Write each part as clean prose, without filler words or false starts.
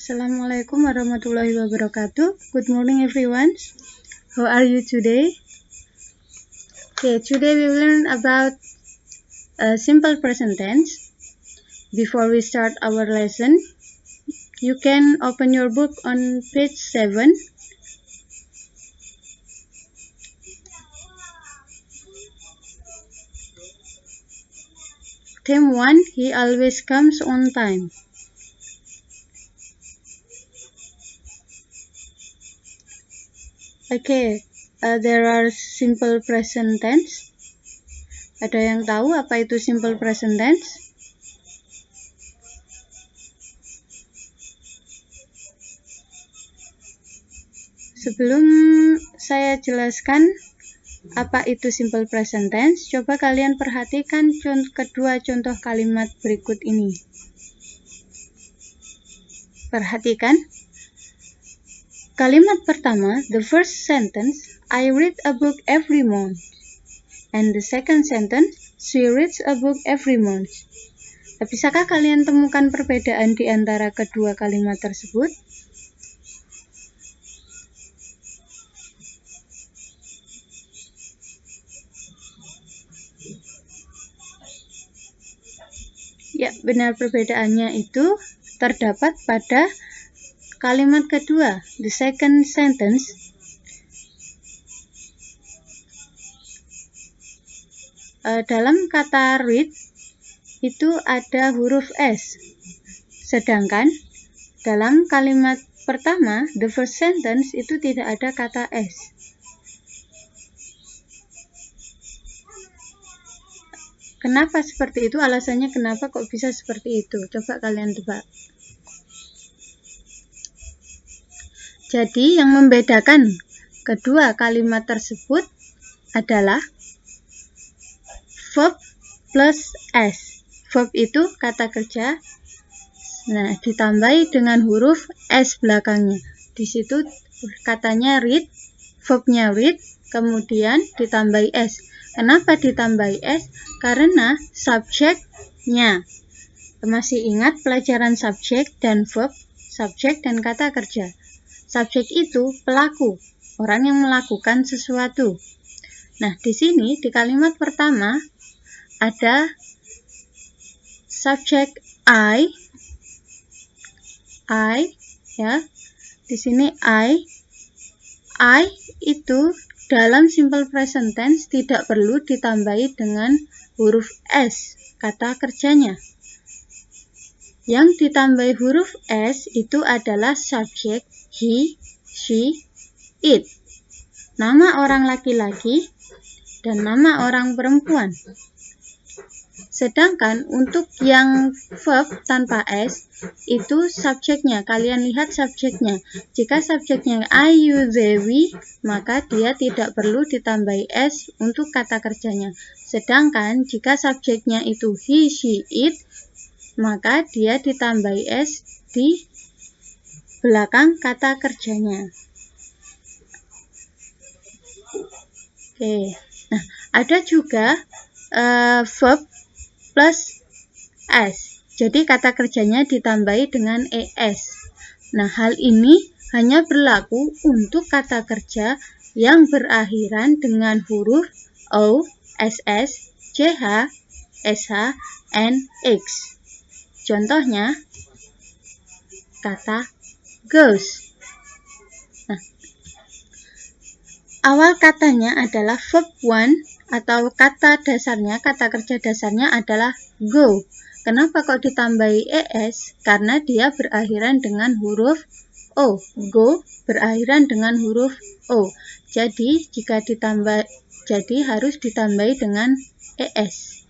Assalamualaikum warahmatullahi wabarakatuh. Good morning everyone. How are you today? Okay, today we will learn about simple present tense. Before we start our lesson, you can open your book on page 7. Theme 1, he always comes on time. Okay, there are simple present tense. Ada yang tahu apa itu simple present tense? Sebelum saya jelaskan apa itu simple present tense, coba kalian perhatikan kedua contoh kalimat berikut ini. Perhatikan. Kalimat pertama, the first sentence, I read a book every month. And the second sentence, she reads a book every month. Bisakah kalian temukan perbedaan di antara kedua kalimat tersebut? Ya, benar, perbedaannya itu terdapat pada kalimat kedua, the second sentence. Dalam kata read itu ada huruf S. Sedangkan dalam kalimat pertama, the first sentence, itu tidak ada kata S. Kenapa seperti itu? Alasannya kenapa kok bisa seperti itu? Coba kalian tebak. Jadi yang membedakan kedua kalimat tersebut adalah verb plus S. Verb itu kata kerja, nah ditambahi dengan huruf S belakangnya. Di situ katanya read, verbnya read, kemudian ditambahi S. Kenapa ditambahi S? Karena subjeknya. Masih ingat pelajaran subjek dan verb, subjek dan kata kerja. Subjek itu pelaku, orang yang melakukan sesuatu. Nah, di sini di kalimat pertama ada subjek I ya. Di sini I itu dalam simple present tense tidak perlu ditambahi dengan huruf S kata kerjanya. Yang ditambahi huruf S itu adalah subjek he, she, it. Nama orang laki-laki dan nama orang perempuan. Sedangkan untuk yang verb tanpa S, itu subjeknya. Kalian lihat subjeknya. Jika subjeknya I, you, they, we, maka dia tidak perlu ditambahi S untuk kata kerjanya. Sedangkan jika subjeknya itu he, she, it, maka dia ditambahi S di belakang kata kerjanya. Oke. Nah, ada juga verb plus S. Jadi kata kerjanya ditambahi dengan ES. Nah, hal ini hanya berlaku untuk kata kerja yang berakhiran dengan huruf O, SS, CH, SH, and X. Contohnya, kata goes. Nah, awal katanya adalah verb 1 atau kata dasarnya, kata kerja dasarnya adalah go. Kenapa kok ditambahi ES? Karena dia berakhiran dengan huruf O. Go berakhiran dengan huruf O. Jadi harus ditambahi dengan ES.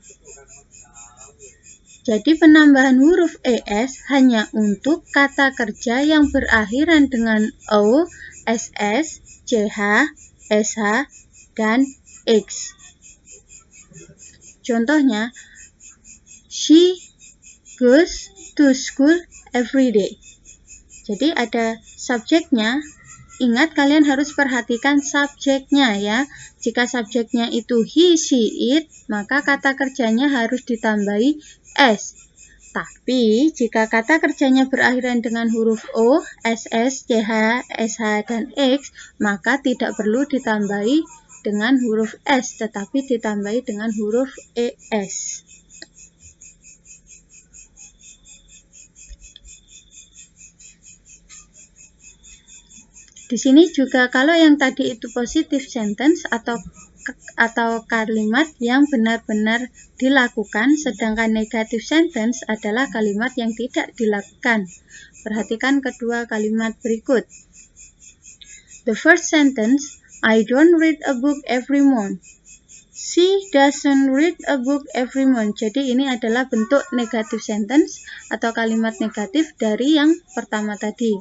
Jadi penambahan huruf ES hanya untuk kata kerja yang berakhiran dengan O, SS, CH, SH, dan X. Contohnya, she goes to school every day. Jadi ada subjeknya. Ingat, kalian harus perhatikan subjeknya ya. Jika subjeknya itu he, she, it, maka kata kerjanya harus ditambahi S. Tapi jika kata kerjanya berakhiran dengan huruf O, SS, CH, SH, dan X, maka tidak perlu ditambahi dengan huruf S, tetapi ditambahi dengan huruf ES. Di sini juga kalau yang tadi itu positive sentence atau kalimat yang benar-benar dilakukan, sedangkan negative sentence adalah kalimat yang tidak dilakukan. Perhatikan kedua kalimat berikut. The first sentence, I don't read a book every month. She doesn't read a book every month. Jadi ini adalah bentuk negative sentence atau kalimat negatif dari yang pertama tadi.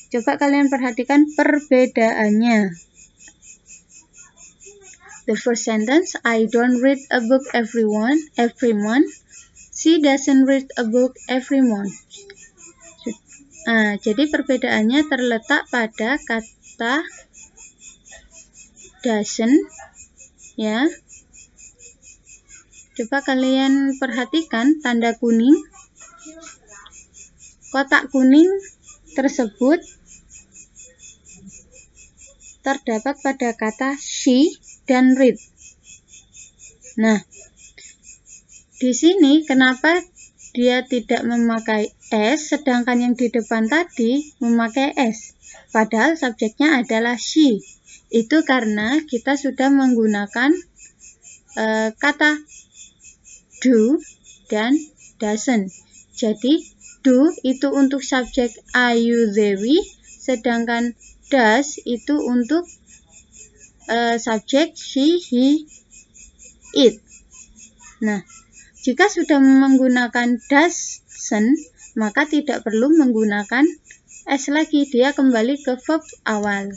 Coba kalian perhatikan perbedaannya. The first sentence, I don't read a book every month. She doesn't read a book every month. Jadi perbedaannya terletak pada kata doesn't, ya. Coba kalian perhatikan tanda kuning. Kotak kuning tersebut terdapat pada kata she dan read. Nah, di sini kenapa dia tidak memakai S, sedangkan yang di depan tadi memakai S? Padahal subjeknya adalah she. Itu karena kita sudah menggunakan kata do dan doesn't. Jadi, do itu untuk subjek I, you, they, we, sedangkan does itu untuk subjek she, he, it. Nah, jika sudah menggunakan doesn't, maka tidak perlu menggunakan S lagi, dia kembali ke verb awal.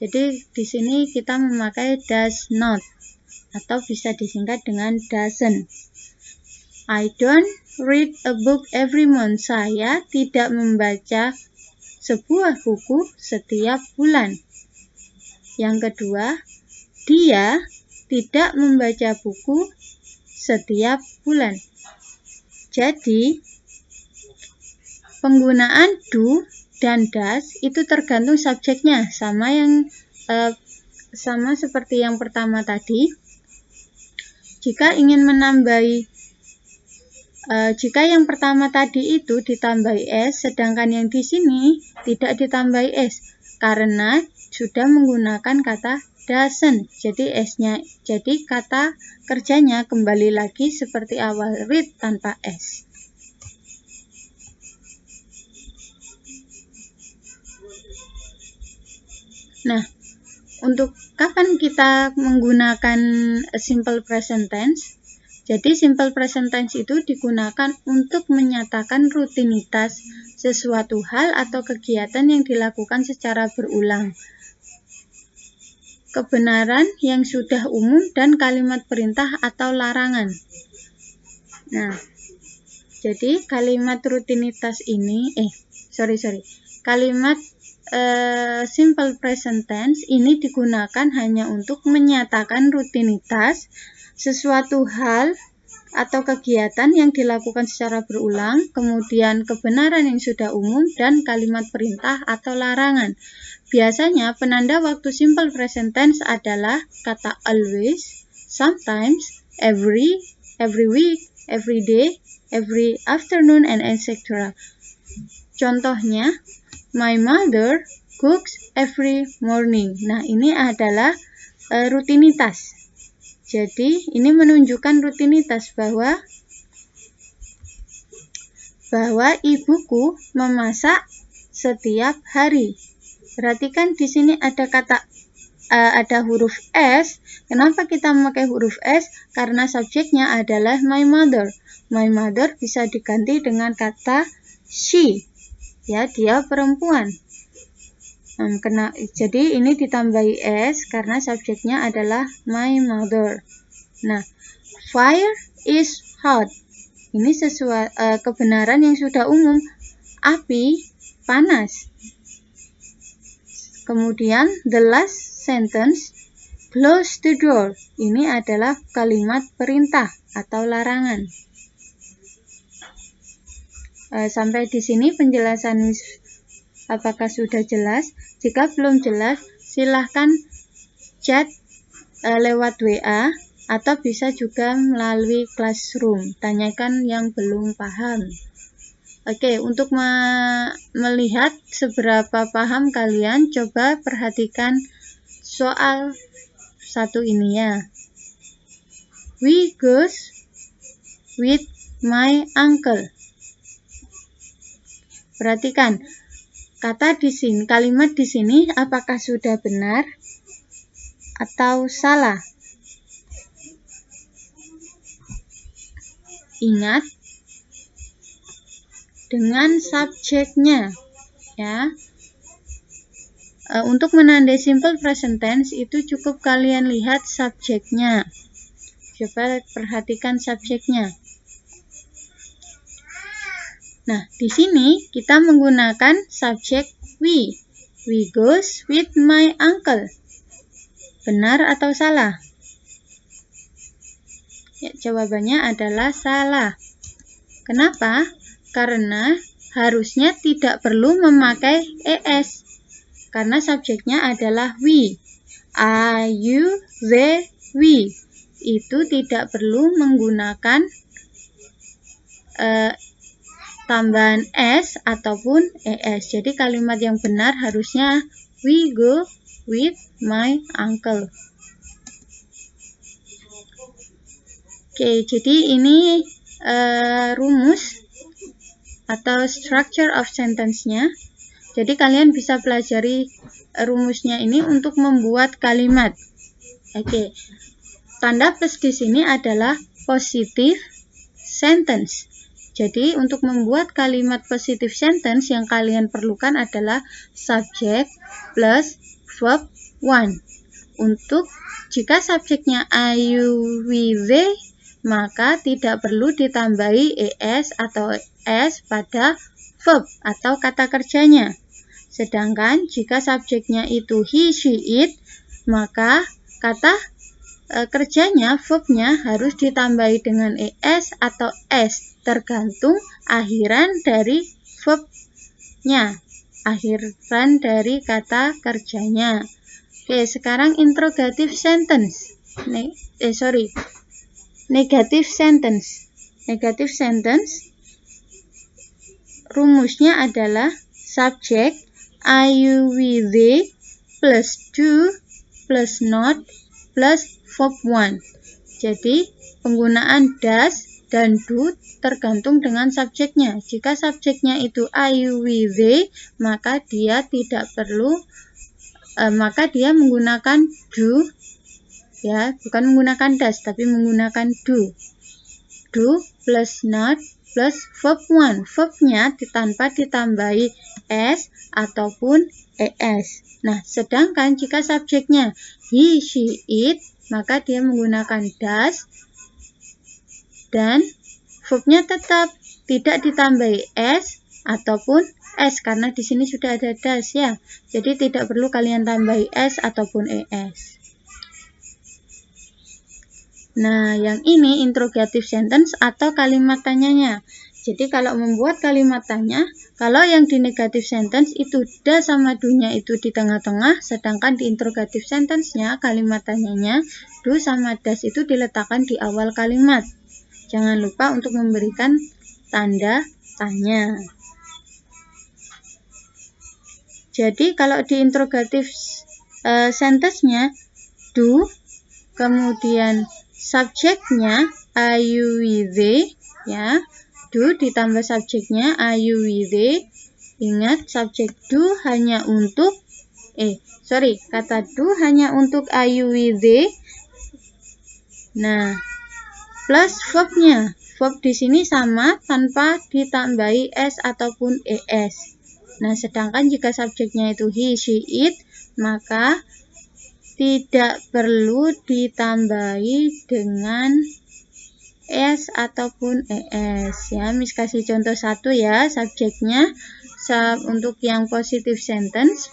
Jadi di sini kita memakai does not atau bisa disingkat dengan doesn't. I don't read a book every month. Saya tidak membaca sebuah buku setiap bulan. Yang kedua, dia tidak membaca buku setiap bulan. Jadi, penggunaan do dan does itu tergantung subjeknya, sama seperti yang pertama tadi. Jika ingin menambahi, jika yang pertama tadi itu ditambahi S, sedangkan yang di sini tidak ditambahi S, karena sudah menggunakan kata doesn't. Jadi kata kerjanya kembali lagi seperti awal, read tanpa S. Nah, untuk kapan kita menggunakan simple present tense? Jadi simple present tense itu digunakan untuk menyatakan rutinitas sesuatu hal atau kegiatan yang dilakukan secara berulang. Kebenaran yang sudah umum dan kalimat perintah atau larangan. Nah, jadi kalimat rutinitas ini, kalimat simple present tense ini digunakan hanya untuk menyatakan rutinitas sesuatu hal atau kegiatan yang dilakukan secara berulang, kemudian kebenaran yang sudah umum dan kalimat perintah atau larangan. Biasanya penanda waktu simple present tense adalah kata always, sometimes, every week, every day, every afternoon, and etc. Contohnya, my mother cooks every morning. Nah, ini adalah rutinitas. Jadi, ini menunjukkan rutinitas bahwa ibuku memasak setiap hari. Perhatikan di sini ada huruf S. Kenapa kita memakai huruf S? Karena subjeknya adalah my mother. My mother bisa diganti dengan kata she. Ya, dia perempuan. Jadi ini ditambahi S karena subjeknya adalah my mother. Nah, fire is hot. Ini kebenaran yang sudah umum. Api panas. Kemudian the last sentence, close the door. Ini adalah kalimat perintah atau larangan. Sampai di sini penjelasan apakah sudah jelas? Jika belum jelas, silahkan chat lewat WA atau bisa juga melalui Classroom. Tanyakan yang belum paham. Oke, untuk melihat seberapa paham kalian, coba perhatikan soal satu ini ya. We goes with my uncle. Perhatikan kata di sini, kalimat di sini apakah sudah benar atau salah? Ingat dengan subjeknya ya. Untuk menandai simple present tense itu cukup kalian lihat subjeknya. Coba perhatikan subjeknya. Nah, di sini kita menggunakan subjek we. We goes with my uncle. Benar atau salah? Ya, jawabannya adalah salah. Kenapa? Karena harusnya tidak perlu memakai es. Karena subjeknya adalah we. I, you, they, we. Itu tidak perlu menggunakan tambahan s ataupun es. Jadi kalimat yang benar harusnya we go with my uncle. Oke, jadi ini rumus atau structure of sentence-nya. Jadi kalian bisa pelajari rumusnya ini untuk membuat kalimat. Oke. Tanda plus di sini adalah positive sentence. Jadi untuk membuat kalimat positive sentence yang kalian perlukan adalah subject plus verb one. Untuk jika subjeknya I, you, we, they, maka tidak perlu ditambahi es atau s pada verb atau kata kerjanya. Sedangkan jika subjeknya itu he, she, it, maka kata kerjanya, verbnya harus ditambahi dengan es atau s, tergantung akhiran dari verbnya, akhiran dari kata kerjanya. Oke, sekarang interrogative sentence. Negative sentence. Negative sentence rumusnya adalah subject I, you, we, they plus do plus not plus verb one. Jadi penggunaan does dan do tergantung dengan subjeknya. Jika subjeknya itu I, you, we, they, maka dia tidak perlu maka dia menggunakan do ya, bukan menggunakan does tapi menggunakan do. Do plus not plus verb one. Verbnya tanpa ditambahi s ataupun es. Nah, sedangkan jika subjeknya he, she, it, maka dia menggunakan does dan verbnya tetap tidak ditambahi s ataupun s karena di sini sudah ada does ya. Jadi tidak perlu kalian tambahi s ataupun es. Nah, yang ini interrogative sentence atau kalimat tanyanya. Jadi kalau membuat kalimat tanya, kalau yang di negative sentence itu does sama do-nya itu di tengah-tengah, sedangkan di interrogative sentence-nya kalimat tanyanya do sama does itu diletakkan di awal kalimat. Jangan lupa untuk memberikan tanda tanya. Jadi kalau di interrogative sentence-nya do, kemudian subjeknya I, you, we, they ya. Do ditambah subjeknya I, you, we, they. Ingat subjek do hanya untuk kata do hanya untuk I, you, we, they. Nah, plus verbnya. Verb di sini sama tanpa ditambahi s ataupun es. Nah, sedangkan jika subjeknya itu he, she, it, maka tidak perlu ditambahi dengan s ataupun es ya. Miss kasih contoh satu ya, subjeknya untuk yang positive sentence.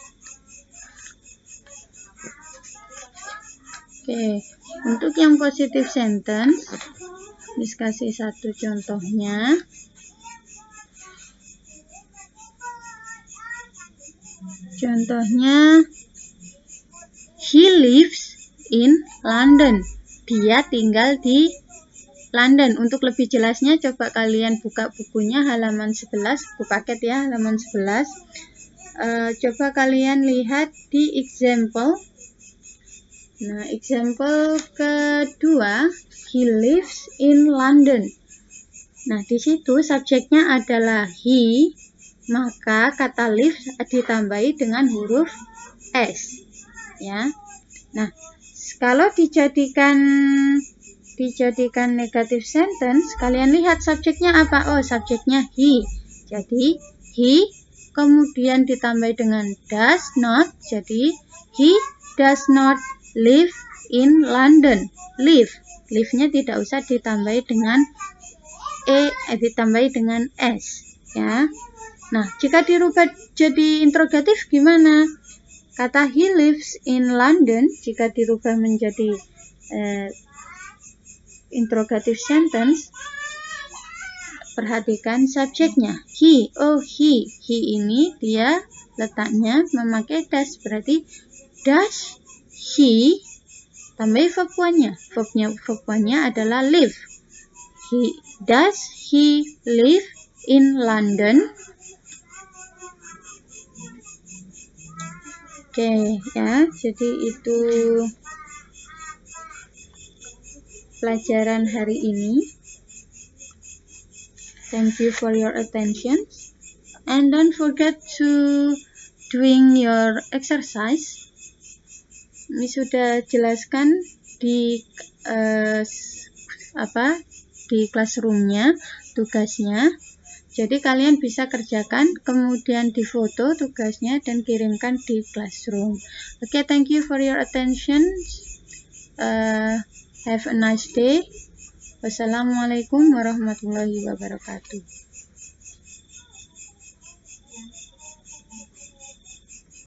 Oke, untuk yang positive sentence Miss kasih satu contohnya. Contohnya, he lives in London. Dia tinggal di London. Untuk lebih jelasnya, coba kalian buka bukunya halaman 11, buku paket ya, halaman 11. Coba kalian lihat di example. Nah, example kedua, he lives in London. Nah, di situ subjeknya adalah he, maka kata live ditambahi dengan huruf s, ya. Nah, kalau dijadikan negative sentence, kalian lihat subjeknya apa? Oh, subjeknya he. Jadi he kemudian ditambah dengan does not. Jadi he does not live in London. Live-nya tidak usah ditambahi dengan ditambahi dengan s, ya. Nah, jika dirubah jadi interrogatif gimana? Kata he lives in London, jika dirubah menjadi interrogative sentence, perhatikan subjeknya. He, oh he ini dia letaknya memakai does, berarti does he tambah verb one-nya. Verb one-nya adalah live. Does he live in London? Oke, ya, jadi itu pelajaran hari ini. Thank you for your attention, and don't forget to doing your exercise. Ini sudah jelaskan di di classroomnya tugasnya. Jadi kalian bisa kerjakan, kemudian difoto tugasnya dan kirimkan di classroom. Okay, thank you for your attention. Have a nice day. Wassalamualaikum warahmatullahi wabarakatuh.